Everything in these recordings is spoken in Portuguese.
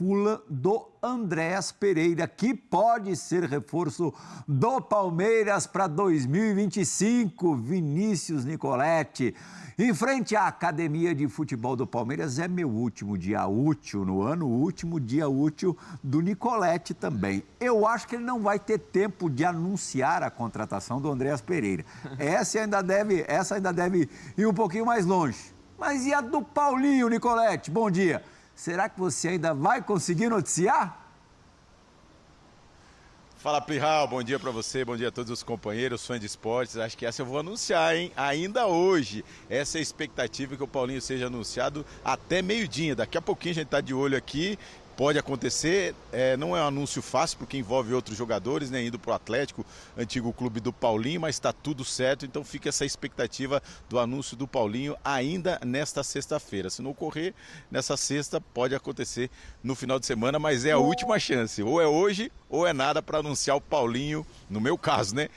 Fulham do Andréas Pereira, que pode ser reforço do Palmeiras para 2025. Vinícius Nicoletti. Em frente à Academia de Futebol do Palmeiras, é meu último dia útil no ano, o último dia útil do Nicoletti também. Eu acho que ele não vai ter tempo de anunciar a contratação do Andréas Pereira. Essa ainda deve ir um pouquinho mais longe. Mas e a do Paulinho, Nicoletti? Bom dia. Será que você ainda vai conseguir noticiar? Fala, Plihal, bom dia para você, bom dia a todos os companheiros, fãs de esportes. Acho que essa eu vou anunciar, hein? Ainda hoje. Essa é a expectativa, que o Paulinho seja anunciado até meio-dia. Daqui a pouquinho a gente está de olho aqui. Pode acontecer, não é um anúncio fácil porque envolve outros jogadores, né, indo para o Atlético, antigo clube do Paulinho, mas está tudo certo, então fica essa expectativa do anúncio do Paulinho ainda nesta sexta-feira. Se não ocorrer nessa sexta, pode acontecer no final de semana, mas é a última chance, ou é hoje ou é nada para anunciar o Paulinho, no meu caso, né,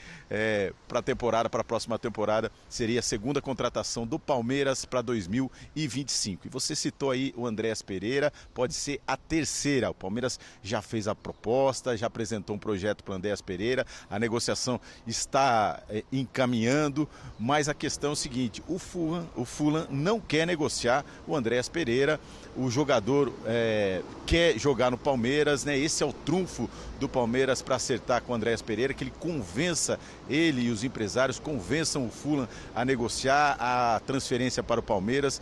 para a próxima temporada, seria a segunda contratação do Palmeiras para 2025. E você citou aí o Andréas Pereira, pode ser a terceira. O Palmeiras já fez a proposta, já apresentou um projeto para o Andréas Pereira, a negociação está encaminhando, mas a questão é o seguinte, o Fulham não quer negociar o Andréas Pereira, o jogador quer jogar no Palmeiras, né? Esse é o trunfo do Palmeiras para acertar com o Andréas Pereira, que ele convença, ele e os empresários convençam o Fulham a negociar a transferência para o Palmeiras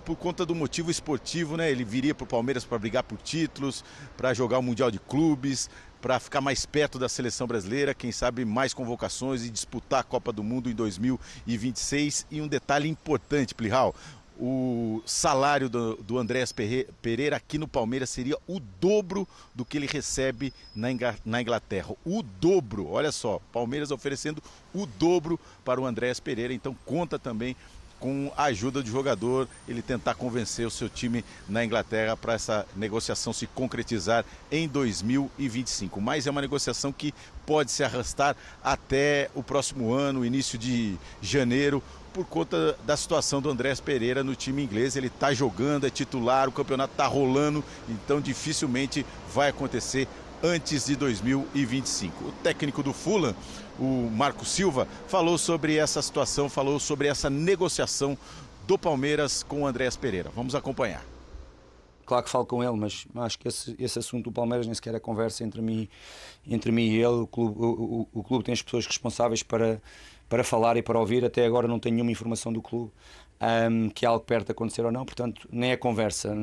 por conta do motivo esportivo, né? Ele viria para o Palmeiras para brigar por títulos, para jogar o Mundial de Clubes, para ficar mais perto da seleção brasileira, quem sabe mais convocações e disputar a Copa do Mundo em 2026. E um detalhe importante, Plihal, o salário do Andréas Pereira aqui no Palmeiras seria o dobro do que ele recebe na Inglaterra. O dobro, olha só, Palmeiras oferecendo o dobro para o Andréas Pereira, então conta também com a ajuda do jogador, ele tentar convencer o seu time na Inglaterra para essa negociação se concretizar em 2025. Mas é uma negociação que pode se arrastar até o próximo ano, início de janeiro, por conta da situação do Andréas Pereira no time inglês. Ele está jogando, é titular, o campeonato está rolando, então dificilmente vai acontecer antes de 2025. O técnico do Fulham, o Marco Silva, falou sobre essa situação, falou sobre essa negociação do Palmeiras com o Andréas Pereira. Vamos acompanhar. Claro que falo com ele, mas acho que esse assunto do Palmeiras nem sequer é conversa entre mim e ele. O clube tem as pessoas responsáveis para falar e para ouvir. Até agora não tenho nenhuma informação do clube que é algo perto de acontecer ou não, portanto nem é conversa,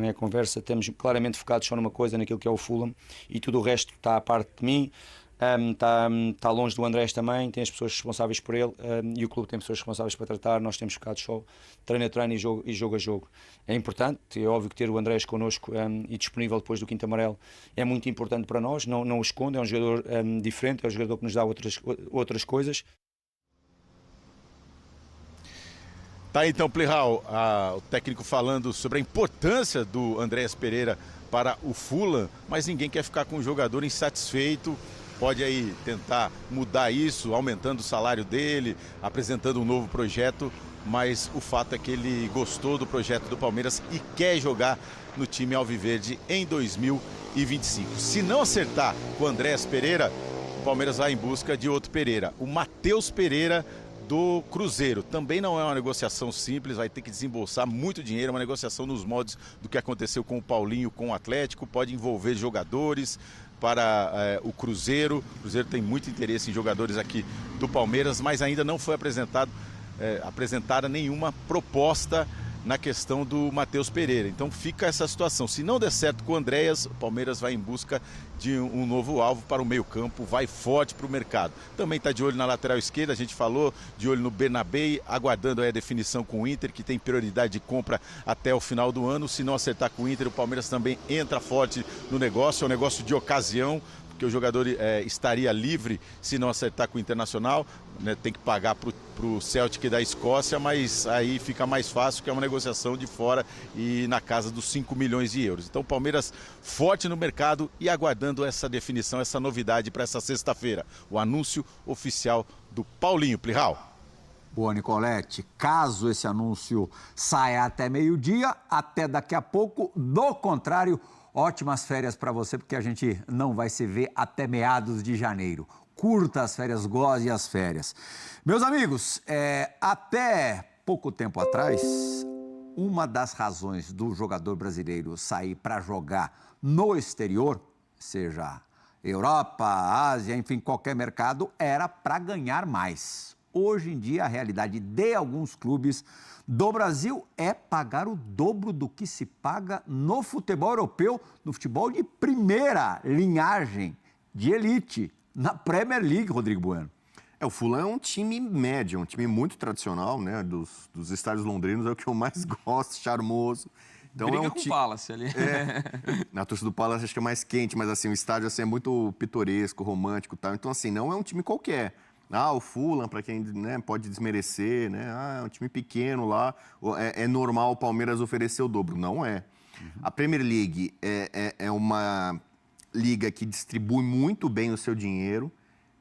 estamos claramente focados só numa coisa, naquilo que é o Fulham, e tudo o resto está à parte de mim. Está longe do Andrés também, tem as pessoas responsáveis por ele, e o clube tem pessoas responsáveis para tratar. Nós temos ficado só treino a treino e jogo a jogo. É importante, é óbvio que ter o Andrés connosco e disponível depois do quinto amarelo é muito importante para nós, não o escondo, é um jogador diferente, é um jogador que nos dá outras coisas. Tá, então, Plihal, o técnico falando sobre a importância do Andréas Pereira para o Fulham, mas ninguém quer ficar com um jogador insatisfeito. Pode aí tentar mudar isso, aumentando o salário dele, apresentando um novo projeto, mas o fato é que ele gostou do projeto do Palmeiras e quer jogar no time alviverde em 2025. Se não acertar com o Andréas Pereira, o Palmeiras vai em busca de outro Pereira, o Matheus Pereira, do Cruzeiro. Também não é uma negociação simples, vai ter que desembolsar muito dinheiro, é uma negociação nos moldes do que aconteceu com o Paulinho, com o Atlético, pode envolver jogadores para o Cruzeiro. O Cruzeiro tem muito interesse em jogadores aqui do Palmeiras, mas ainda não foi apresentada nenhuma proposta na questão do Matheus Pereira. Então fica essa situação. Se não der certo com o Andréas, o Palmeiras vai em busca de um novo alvo para o meio-campo, vai forte para o mercado. Também está de olho na lateral esquerda, a gente falou, de olho no Bernabé, aguardando aí a definição com o Inter, que tem prioridade de compra até o final do ano. Se não acertar com o Inter, o Palmeiras também entra forte no negócio, é um negócio de ocasião, porque o jogador estaria livre se não acertar com o Internacional, né, tem que pagar para o Celtic da Escócia, mas aí fica mais fácil, que é uma negociação de fora e na casa dos 5 milhões de euros. Então o Palmeiras forte no mercado e aguardando essa definição, essa novidade para essa sexta-feira, o anúncio oficial do Paulinho. Plihal. Boa, Nicoletti. Caso esse anúncio saia até meio-dia, até daqui a pouco, do contrário, Ótimas férias para você, porque a gente não vai se ver até meados de janeiro. Curta as férias, goze as férias. Meus amigos, até pouco tempo atrás, uma das razões do jogador brasileiro sair para jogar no exterior, seja Europa, Ásia, enfim, qualquer mercado, era para ganhar mais. Hoje em dia, a realidade de alguns clubes do Brasil é pagar o dobro do que se paga no futebol europeu, no futebol de primeira linhagem, de elite, na Premier League, Rodrigo Bueno. O Fulham é um time médio, um time muito tradicional, né? Dos estádios londrinos, é o que eu mais gosto, charmoso. Então, briga com o Palace ali. Na torcida do Palace acho que é mais quente, mas assim, o estádio assim, é muito pitoresco, romântico e tal. Então, assim, não é um time qualquer. O Fulham, para quem, né, pode desmerecer, né? É um time pequeno lá, é normal o Palmeiras oferecer o dobro. Não é. A Premier League é uma liga que distribui muito bem o seu dinheiro.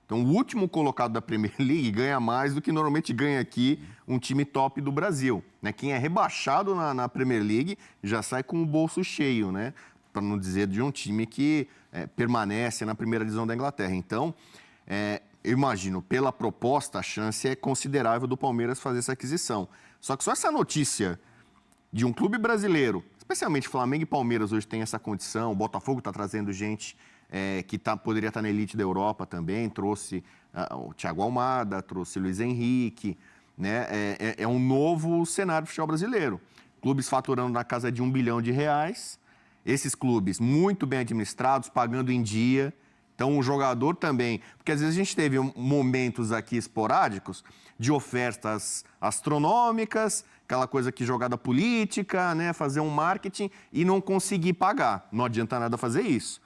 Então, o último colocado da Premier League ganha mais do que normalmente ganha aqui um time top do Brasil, né? Quem é rebaixado na Premier League já sai com o bolso cheio, né? Para não dizer de um time que permanece na primeira divisão da Inglaterra. Então, eu imagino, pela proposta, a chance é considerável do Palmeiras fazer essa aquisição. Só que só essa notícia de um clube brasileiro, especialmente Flamengo e Palmeiras hoje tem essa condição, o Botafogo está trazendo gente que poderia estar na elite da Europa também, trouxe o Thiago Almada, trouxe o Luiz Henrique, né? É um novo cenário do futebol brasileiro. Clubes faturando na casa de R$1 bilhão, esses clubes muito bem administrados, pagando em dia. Então, o jogador também... Porque às vezes a gente teve momentos aqui esporádicos de ofertas astronômicas, aquela coisa que jogada política, né? Fazer um marketing e não conseguir pagar. Não adianta nada fazer isso.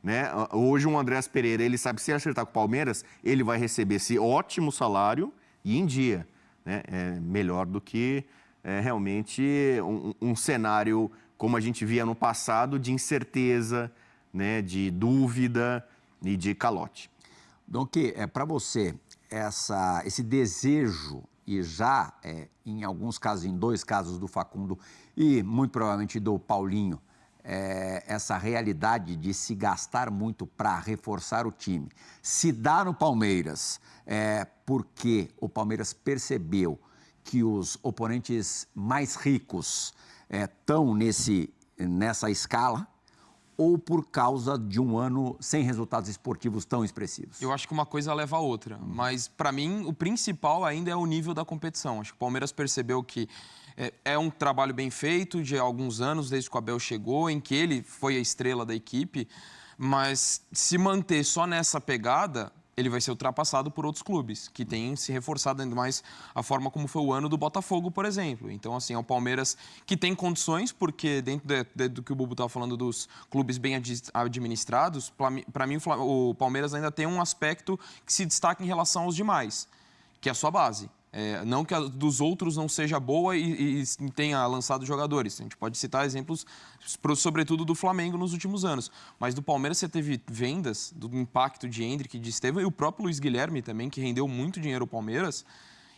Né? Hoje, o Andréas Pereira, ele sabe, se acertar com o Palmeiras, ele vai receber esse ótimo salário e em dia. Né? É melhor do que realmente um cenário, como a gente via no passado, de incerteza, né? De dúvida e de calote. Donque, para você, esse desejo, e já em alguns casos, em 2 casos do Facundo e muito provavelmente do Paulinho, essa realidade de se gastar muito para reforçar o time, se dá no Palmeiras, porque o Palmeiras percebeu que os oponentes mais ricos estão nessa escala, ou por causa de um ano sem resultados esportivos tão expressivos? Eu acho que uma coisa leva a outra, mas para mim o principal ainda é o nível da competição. Acho que o Palmeiras percebeu que é um trabalho bem feito de alguns anos, desde que o Abel chegou, em que ele foi a estrela da equipe, mas se manter só nessa pegada, ele vai ser ultrapassado por outros clubes, que têm se reforçado ainda mais a forma como foi o ano do Botafogo, por exemplo. Então, assim, é o Palmeiras que tem condições, porque dentro do que o Bubu estava falando dos clubes bem administrados, para mim o Palmeiras ainda tem um aspecto que se destaca em relação aos demais, que é a sua base. Não que a dos outros não seja boa e tenha lançado jogadores. A gente pode citar exemplos, sobretudo do Flamengo nos últimos anos. Mas do Palmeiras você teve vendas, do impacto de Endrick, de Estevão e o próprio Luiz Guilherme também, que rendeu muito dinheiro ao Palmeiras.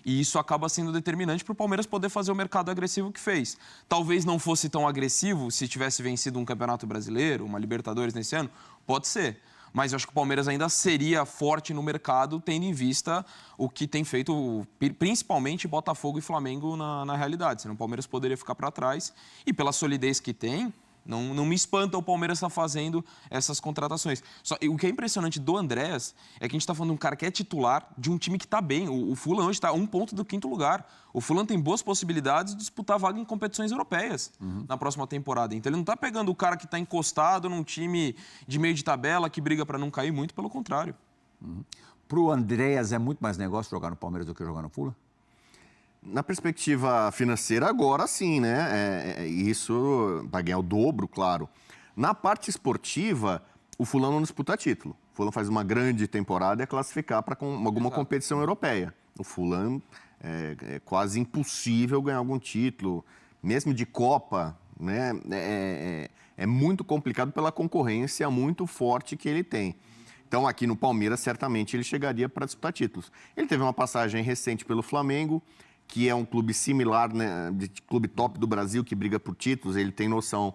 E isso acaba sendo determinante para o Palmeiras poder fazer o mercado agressivo que fez. Talvez não fosse tão agressivo se tivesse vencido um Campeonato Brasileiro, uma Libertadores nesse ano. Pode ser. Mas eu acho que o Palmeiras ainda seria forte no mercado, tendo em vista o que tem feito, principalmente Botafogo e Flamengo na realidade. Senão o Palmeiras poderia ficar para trás. E pela solidez que tem, não me espanta o Palmeiras estar fazendo essas contratações. O que é impressionante do Andréas é que a gente está falando de um cara que é titular de um time que está bem. O Fulham hoje está a 1 ponto do 5º lugar. O Fulham tem boas possibilidades de disputar vaga em competições europeias na próxima temporada. Então ele não está pegando o cara que está encostado num time de meio de tabela que briga para não cair, muito pelo contrário. Para o Andréas é muito mais negócio jogar no Palmeiras do que jogar no Fulham? Na perspectiva financeira, agora sim, né? Isso vai ganhar o dobro, claro. Na parte esportiva, o Fulham não disputa título. O Fulham faz uma grande temporada e é classificar para alguma competição europeia. O Fulham é quase impossível ganhar algum título, mesmo de Copa, né? É muito complicado pela concorrência muito forte que ele tem. Então, aqui no Palmeiras, certamente ele chegaria para disputar títulos. Ele teve uma passagem recente pelo Flamengo, que é um clube similar, né, de clube top do Brasil, que briga por títulos. Ele tem noção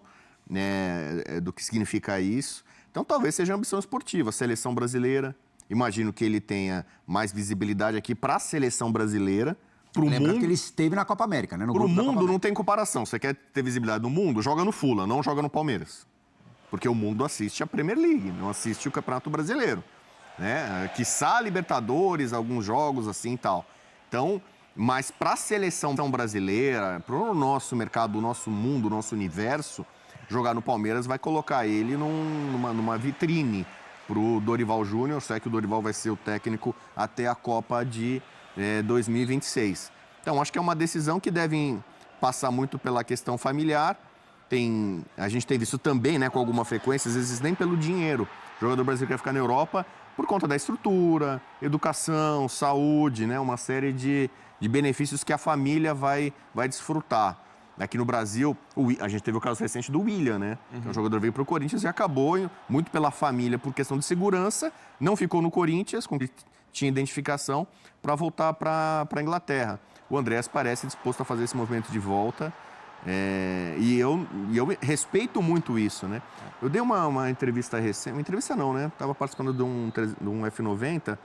né, do que significa isso. Então, talvez seja ambição esportiva. Seleção brasileira, imagino que ele tenha mais visibilidade aqui para a seleção brasileira. Pro Lembra mundo, que ele esteve na Copa América, né? No pro grupo da Copa mundo América. não tem comparação. Você quer ter visibilidade no mundo? Joga no Fulham, não joga no Palmeiras. Porque o mundo assiste a Premier League, não assiste o Campeonato Brasileiro, né? Quiçá Libertadores, alguns jogos assim e tal. Então, mas para a seleção brasileira, para o nosso mercado, o nosso mundo, o nosso universo, jogar no Palmeiras vai colocar ele numa vitrine para o Dorival Júnior. Sei que o Dorival vai ser o técnico até a Copa de 2026. Então, acho que é uma decisão que deve passar muito pela questão familiar. A gente tem visto também, né, com alguma frequência, às vezes nem pelo dinheiro. O jogador brasileiro quer ficar na Europa por conta da estrutura, educação, saúde, né, uma série de benefícios que a família vai desfrutar. Aqui no Brasil, a gente teve o caso recente do William, né? Uhum. O jogador veio para o Corinthians e acabou, muito pela família, por questão de segurança, não ficou no Corinthians, com que tinha identificação, para voltar para a Inglaterra. O Andrés parece disposto a fazer esse movimento de volta. E eu respeito muito isso, né? Eu dei uma entrevista recente, uma entrevista não, né? Estava participando de um F90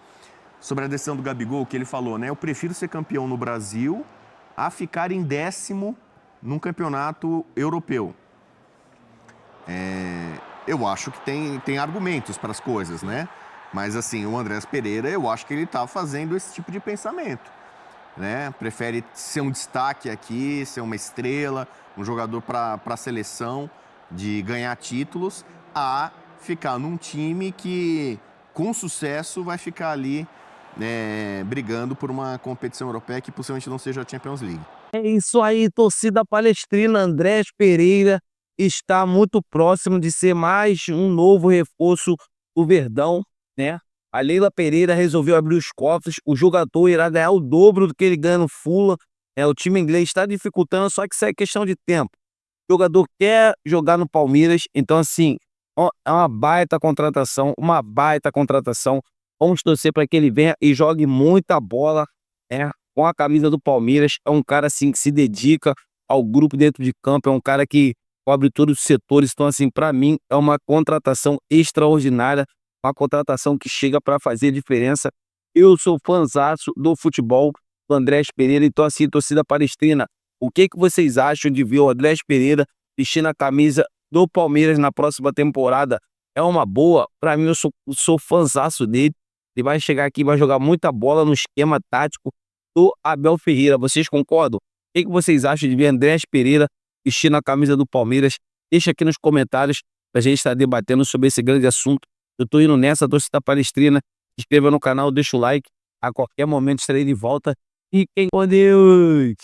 sobre a decisão do Gabigol, que ele falou, né? Eu prefiro ser campeão no Brasil a ficar em 10º num campeonato europeu. Eu acho que tem argumentos para as coisas, né? Mas assim, o Andrés Pereira, eu acho que ele está fazendo esse tipo de pensamento, né? Prefere ser um destaque aqui, ser uma estrela, um jogador para a seleção, de ganhar títulos, a ficar num time que, com sucesso, vai ficar ali, né, brigando por uma competição europeia que possivelmente não seja a Champions League. É isso aí, torcida palestrina. Andrés Pereira está muito próximo de ser mais um novo reforço do Verdão, né? A Leila Pereira resolveu abrir os cofres. O jogador irá ganhar o dobro do que ele ganha no Fulham. O time inglês está dificultando, só que isso é questão de tempo. O jogador quer jogar no Palmeiras, então assim, é uma baita contratação, uma baita contratação. Vamos torcer para que ele venha e jogue muita bola, com a camisa do Palmeiras. É um cara assim que se dedica ao grupo dentro de campo, é um cara que cobre todos os setores. Então assim, para mim é uma contratação extraordinária, uma contratação que chega para fazer diferença. Eu sou fãzaço do futebol do Andrés Pereira, então assim, torcida palestrina, o que vocês acham de ver o Andrés Pereira vestindo a camisa do Palmeiras na próxima temporada? É uma boa? Para mim, eu sou fãzaço dele. Ele vai chegar aqui e vai jogar muita bola no esquema tático do Abel Ferreira. Vocês concordam? O que vocês acham de ver Andrés Pereira vestindo a camisa do Palmeiras? Deixa aqui nos comentários para a gente estar debatendo sobre esse grande assunto. Eu tô indo nessa, torcida palestrina. Se inscreva no canal, deixa o like. A qualquer momento estarei de volta. Fiquem com Deus!